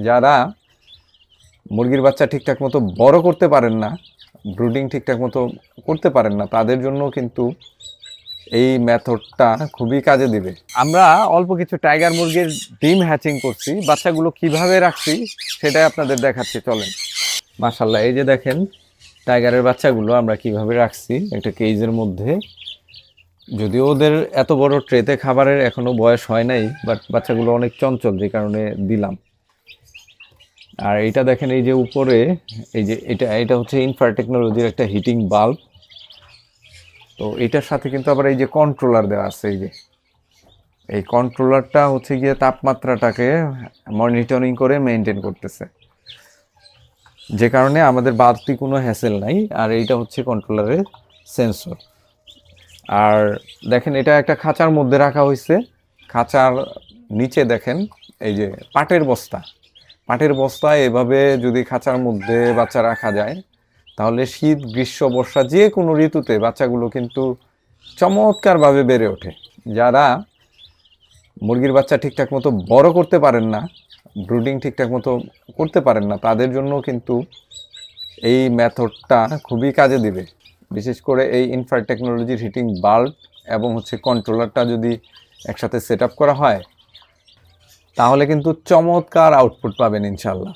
যারা মুরগির বাচ্চা ঠিকঠাক মতো বড় করতে পারেন না, ব্রুডিং ঠিকঠাক মতো করতে পারেন না, তাদের জন্য কিন্তু এই মেথডটা খুবই কাজে দিবে। আমরা অল্প কিছু টাইগার মুরগির ডিম হ্যাচিং করছি, বাচ্চাগুলো কিভাবে রাখছি সেটাই আপনাদের দেখাচ্ছি, চলেন। মাশাআল্লাহ, এই যে দেখেন টাইগারের বাচ্চাগুলো আমরা কিভাবে রাখছি একটা কেজের মধ্যে। যদিও ওদের এত বড় ট্রেতে খাবারের এখনো বয়স হয় নাই, বাট বাচ্চাগুলো অনেক চঞ্চল, যে কারণে দিলাম। আর এইটা দেখেন, এই যে উপরে, এই যে এটা হচ্ছে ইনফ্রা টেকনোলজির একটা হিটিং বাল্ব। তো এটার সাথে কিন্তু আবার এই যে কন্ট্রোলার দেওয়া আছে। এই কন্ট্রোলারটা হচ্ছে গিয়ে তাপমাত্রাটাকে মনিটরিং করে মেনটেন করতেছে, যে কারণে আমাদের বাড়তি কোনো হ্যাসেল নাই। আর এইটা হচ্ছে কন্ট্রোলারের সেন্সর। আর দেখেন, এটা একটা খাঁচার মধ্যে রাখা হয়েছে। খাঁচার নিচে দেখেন এই যে পাটের বস্তা এভাবে যদি খাঁচার মধ্যে বাচ্চা রাখা যায়, তাহলে শীত, গ্রীষ্ম, বর্ষা যে কোনো ঋতুতে বাচ্চাগুলো কিন্তু চমৎকারভাবে বেড়ে ওঠে। যারা মুরগির বাচ্চা ঠিকঠাক মতো বড় করতে পারেন না, ব্রুডিং ঠিকঠাক মতো করতে পারেন না, তাদের জন্য কিন্তু এই মেথডটা খুবই কাজে দিবে। বিশেষ করে এই ইনফ্রা টেকনোলজির হিটিং বাল্ব এবং হচ্ছে কন্ট্রোলারটা যদি একসাথে সেট আপ করা হয়, তাহলে কিন্তু চমৎকার আউটপুট পাবেন ইনশাল্লাহ।